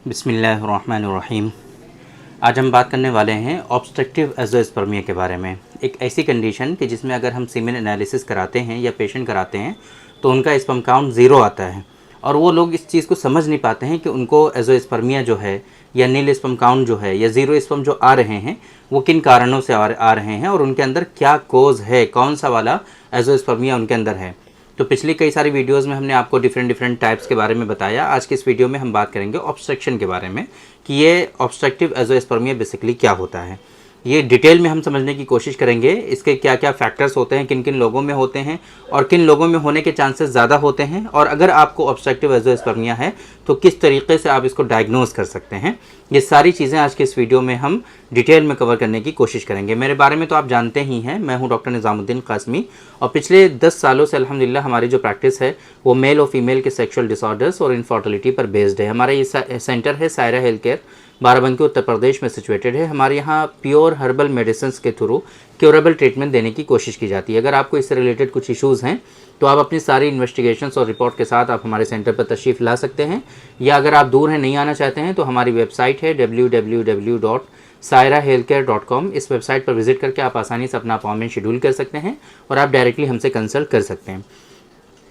बिस्मिल्लाहिर्रहमानिर्रहीम। आज हम बात करने वाले हैं ऑब्स्ट्रक्टिव एज़ोस्पर्मिया के बारे में। एक ऐसी कंडीशन कि जिसमें अगर हम सीमेन एनालिसिस कराते हैं या पेशेंट कराते हैं तो उनका स्पर्म काउंट ज़ीरो आता है और वो लोग इस चीज़ को समझ नहीं पाते हैं कि उनको एज़ोस्पर्मिया जो है या नील स्पर्म काउंट जो है या ज़ीरो स्पर्म जो आ रहे हैं वो किन कारणों से आ रहे हैं और उनके अंदर क्या कोज़ है, कौन सा वाला एज़ोस्पर्मिया उनके अंदर है। तो पिछली कई सारी वीडियोस में हमने आपको डिफरेंट टाइप्स के बारे में बताया। आज की इस वीडियो में हम बात करेंगे ऑब्स्ट्रक्शन के बारे में कि ये ऑब्स्ट्रक्टिव एज़ोस्पर्मिया बेसिकली क्या होता है। ये डिटेल में हम समझने की कोशिश करेंगे, इसके क्या क्या फैक्टर्स होते हैं, किन किन लोगों में होते हैं और किन लोगों में होने के चांसेस ज़्यादा होते हैं, और अगर आपको ऑब्स्ट्रक्टिव एज़ोस्पर्मिया है तो किस तरीके से आप इसको डायग्नोज कर सकते हैं। ये सारी चीज़ें आज के इस वीडियो में हम डिटेल में कवर करने की कोशिश करेंगे। मेरे बारे में तो आप जानते ही हैं, मैं हूं डॉक्टर निज़ामुद्दीन कासमी और पिछले 10 सालों से अल्हम्दुलिल्लाह हमारी जो प्रैक्टिस है वो मेल और फीमेल के सेक्सुअल डिसऑर्डर्स और इनफर्टिलिटी पर बेस्ड है। हमारा ये सेंटर है सायरा हेल्थ केयर, बाराबंकी उत्तर प्रदेश में सिचुएटेड है। हमारे यहाँ प्योर हर्बल मेडिसिन के थ्रू क्योरेबल ट्रीटमेंट देने की कोशिश की जाती है। अगर आपको इससे रिलेटेड कुछ इश्यूज़ हैं तो आप अपनी सारी इन्वेस्टिगेशंस और रिपोर्ट के साथ आप हमारे सेंटर पर तशरीफ़ ला सकते हैं, या अगर आप दूर हैं, नहीं आना चाहते हैं, तो हमारी वेबसाइट है www.sairahealthcare.com। इस वेबसाइट पर विजिट करके आप आसानी से अपना अपॉइंटमेंट शेड्यूल कर सकते हैं और आप डायरेक्टली हमसे कंसल्ट कर सकते हैं।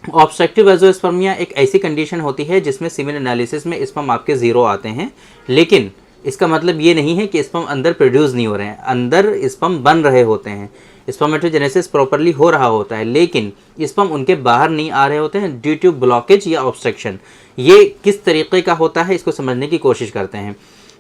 ऑब्स्ट्रक्टिव एज़ोस्पर्मिया एक ऐसी कंडीशन होती है जिसमें सीमेन एनालिसिस में स्पर्म आपके ज़ीरो आते हैं, लेकिन इसका मतलब ये नहीं है कि स्पर्म अंदर प्रोड्यूस नहीं हो रहे हैं। अंदर स्पर्म बन रहे होते हैं, स्पर्मेटोजेनेसिस प्रॉपरली हो रहा होता है, लेकिन स्पर्म उनके बाहर नहीं आ रहे होते हैं ड्यू टू ब्लॉकेज या ऑब्स्ट्रक्शन। ये किस तरीके का होता है इसको समझने की कोशिश करते हैं।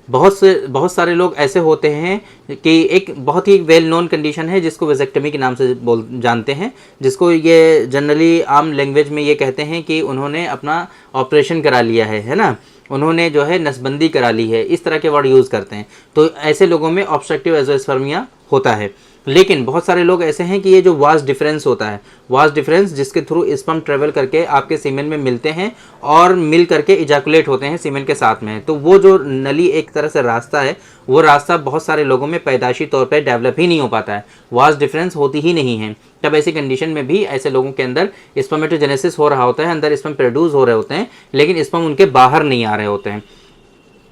बहुत सारे लोग ऐसे होते हैं कि एक बहुत ही वेल नोन कंडीशन है जिसको वेजेक्टमी के नाम से जानते हैं, जिसको ये जनरली आम लैंग्वेज में ये कहते हैं कि उन्होंने अपना ऑपरेशन करा लिया है ना, उन्होंने जो है नसबंदी करा ली है, इस तरह के वर्ड यूज़ करते हैं। तो ऐसे लोगों में ऑब्स्ट्रक्टिव एज़ोस्पर्मिया होता है। लेकिन बहुत सारे लोग ऐसे हैं कि ये जो वास डिफरेंस होता है, वास डिफरेंस जिसके थ्रू स्पर्म ट्रेवल करके आपके सीमेन में मिलते हैं और मिल करके इजैकुलेट होते हैं सीमेन के साथ में, तो वो जो नली एक तरह से रास्ता है, वो रास्ता बहुत सारे लोगों में पैदाइशी तौर पर डेवलप ही नहीं हो पाता है, वास डिफरेंस होती ही नहीं है। तब ऐसी कंडीशन में भी ऐसे लोगों के अंदर स्पर्मेटोजेनेसिस हो रहा होता है, अंदर स्पर्म प्रोड्यूस हो रहे होते हैं, लेकिन स्पर्म उनके बाहर नहीं आ रहे होते हैं।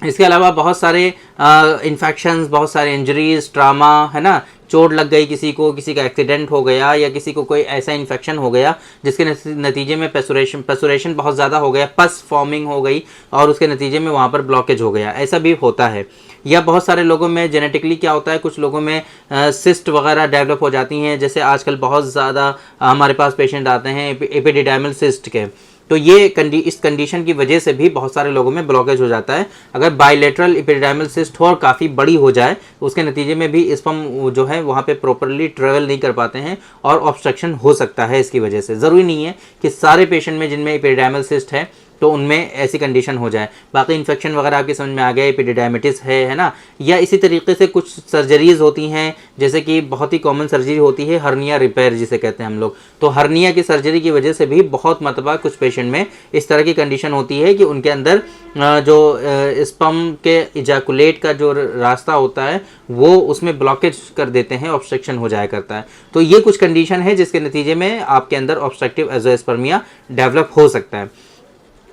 इसके अलावा बहुत सारे इन्फेक्शंस, बहुत सारे इंजरीज, ट्रामा, है ना, चोट लग गई किसी को, किसी का एक्सीडेंट हो गया या किसी को कोई ऐसा इन्फेक्शन हो गया जिसके नतीजे में पेसुरेशन बहुत ज़्यादा हो गया, पस फॉर्मिंग हो गई और उसके नतीजे में वहाँ पर ब्लॉकेज हो गया, ऐसा भी होता है। या बहुत सारे लोगों में जेनेटिकली क्या होता है, कुछ लोगों में सिस्ट वगैरह डेवलप हो जाती हैं, जैसे आजकल बहुत ज़्यादा हमारे पास पेशेंट आते हैं एपिडिडाइमल सिस्ट के, तो ये इस कंडीशन की वजह से भी बहुत सारे लोगों में ब्लॉकेज हो जाता है। अगर बायलेटरल एपिडिडाइमल सिस्ट हो और काफ़ी बड़ी हो जाए तो उसके नतीजे में भी स्पर्म जो है वहाँ पे प्रॉपरली ट्रेवल नहीं कर पाते हैं और ऑब्स्ट्रक्शन हो सकता है इसकी वजह से। ज़रूरी नहीं है कि सारे पेशेंट में जिनमें एपिडिडाइमल सिस्ट है तो उनमें ऐसी कंडीशन हो जाए। बाकी इन्फेक्शन वगैरह आपकी समझ में आ गया, एपिडिडाइमिटिस है ना, या इसी तरीके से कुछ सर्जरीज होती हैं, जैसे कि बहुत ही कॉमन सर्जरी होती है हर्निया रिपेयर जिसे कहते हैं हम लोग। तो हर्निया की सर्जरी की वजह से भी बहुत मतलब कुछ पेशेंट में इस तरह की कंडीशन होती है कि उनके अंदर जो स्पर्म के इजैकुलेट का जो रास्ता होता है वो उसमें ब्लॉकेज कर देते हैं, ऑब्स्ट्रक्शन हो जाया करता है। तो ये कुछ कंडीशन है जिसके नतीजे में आपके अंदर ऑब्स्ट्रक्टिव एज़ोस्पर्मिया डेवलप हो सकता है।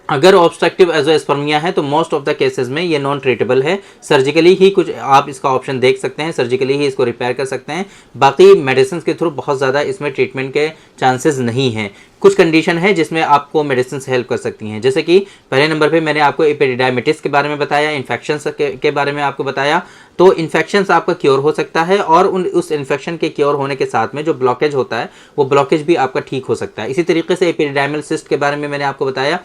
अगर ऑब्स्ट्रक्टिव एज़ोस्पर्मिया है तो मोस्ट ऑफ द केसेस में ये नॉन ट्रीटेबल है, सर्जिकली ही कुछ आप इसका ऑप्शन देख सकते हैं, सर्जिकली ही इसको रिपेयर कर सकते हैं। बाकी मेडिसिन के थ्रू बहुत ज़्यादा इसमें ट्रीटमेंट के चांसेस नहीं हैं। कुछ कंडीशन है जिसमें आपको मेडिसिन हेल्प कर सकती हैं, जैसे कि पहले नंबर पे मैंने आपको एपिडिडाइमिटिस के बारे में बताया, इन्फेक्शंस के बारे में आपको बताया। तो इन्फेक्शंस आपका क्योर हो सकता है और उस इन्फेक्शन के क्योर होने के साथ में जो ब्लॉकेज होता है वो ब्लॉकेज भी आपका ठीक हो सकता है। इसी तरीके से एपिडिडाइमल सिस्ट के बारे में मैंने आपको बताया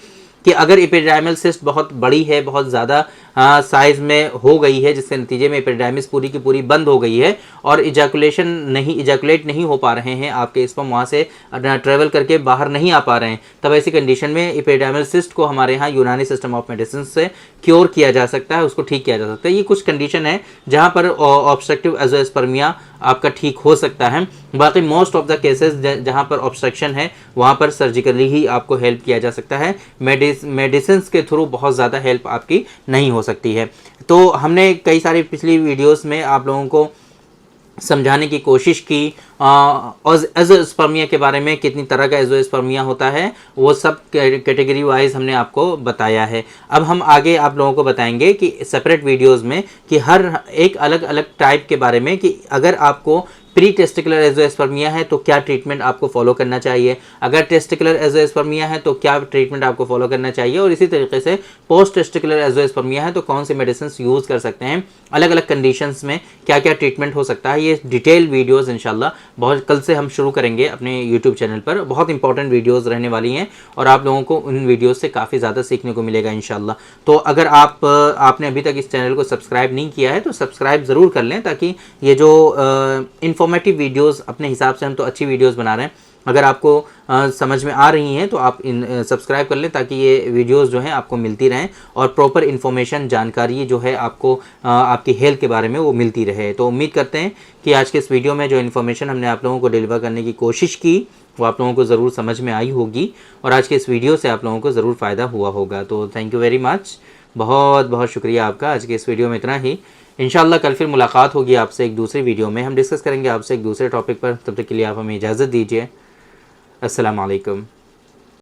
कि अगर एपिडिडाइमल सिस्ट बहुत बड़ी है, बहुत ज़्यादा साइज़ में हो गई है, जिसके नतीजे में एपिडिडाइमिस पूरी की पूरी बंद हो गई है और इजैकुलेट नहीं हो पा रहे हैं, आपके स्पर्म वहाँ से ट्रेवल करके बाहर नहीं आ पा रहे हैं, तब ऐसी कंडीशन में एपिडिडाइमल सिस्ट को हमारे यहाँ यूनानी सिस्टम ऑफ मेडिसिन से क्योर किया जा सकता है, उसको ठीक किया जा सकता है। ये कुछ कंडीशन है जहाँ पर ऑब्स्ट्रक्टिव एज़ोस्पर्मिया आपका ठीक हो सकता है। बाकी मोस्ट ऑफ द केसेस जहाँ पर ऑब्स्ट्रक्शन है वहाँ पर सर्जिकली ही आपको हेल्प किया जा सकता है, मेडिसिन के थ्रू बहुत ज़्यादा हेल्प आपकी नहीं हो सकती है। तो हमने कई सारी पिछली वीडियोस में आप लोगों को समझाने की कोशिश की। एज़ोस्पर्मिया के बारे में कितनी तरह का एज़ोस्पर्मिया होता है वो सब कैटेगरी वाइज हमने आपको बताया है। अब हम आगे आप लोगों को बताएंगे कि सेपरेट वीडियोस में कि हर एक अलग अलग टाइप के बारे में, कि अगर आपको प्री टेस्टिकुलर एज़ोस्पर्मिया है तो क्या ट्रीटमेंट आपको फॉलो करना चाहिए, अगर टेस्टिकुलर एज़ोस्पर्मिया है तो क्या ट्रीटमेंट आपको फॉलो करना चाहिए, और इसी तरीके से पोस्ट टेस्टिकुलर एज़ोस्पर्मिया है तो कौन से मेडिसिन यूज़ कर सकते हैं, अलग अलग कंडीशंस में क्या क्या ट्रीटमेंट हो सकता है। ये डिटेल वीडियोज़ इंशाल्लाह बहुत कल से हम शुरू करेंगे अपने यूट्यूब चैनल पर। बहुत इंपॉर्टेंट वीडियोज़ रहने वाली हैं और आप लोगों को उन वीडियोज़ से काफ़ी ज़्यादा सीखने को मिलेगा इंशाल्लाह। तो अगर आपने अभी तक इस चैनल को सब्सक्राइब नहीं किया है तो सब्सक्राइब ज़रूर कर लें, ताकि ये जो इंफॉर्मेटिव वीडियोस, अपने हिसाब से हम तो अच्छी वीडियोस बना रहे हैं, अगर आपको समझ में आ रही हैं तो आप सब्सक्राइब कर लें, ताकि ये वीडियोस जो हैं आपको मिलती रहें और प्रॉपर इन्फॉर्मेशन, जानकारी जो है आपको आपकी हेल्थ के बारे में वो मिलती रहे। तो उम्मीद करते हैं कि आज के इस वीडियो में जो इन्फॉर्मेशन हमने आप लोगों को डिलीवर करने की कोशिश की वो आप लोगों को ज़रूर समझ में आई होगी और आज के इस वीडियो से आप लोगों को ज़रूर फ़ायदा हुआ होगा। तो थैंक यू वेरी मच, बहुत बहुत शुक्रिया आपका। आज के इस वीडियो में इतना ही। इंशाल्लाह कल फिर मुलाकात होगी आपसे एक दूसरी वीडियो में, हम डिस्कस करेंगे आपसे एक दूसरे टॉपिक पर। तब तक के लिए आप हमें इजाज़त दीजिए। अस्सलाम वालेकुम।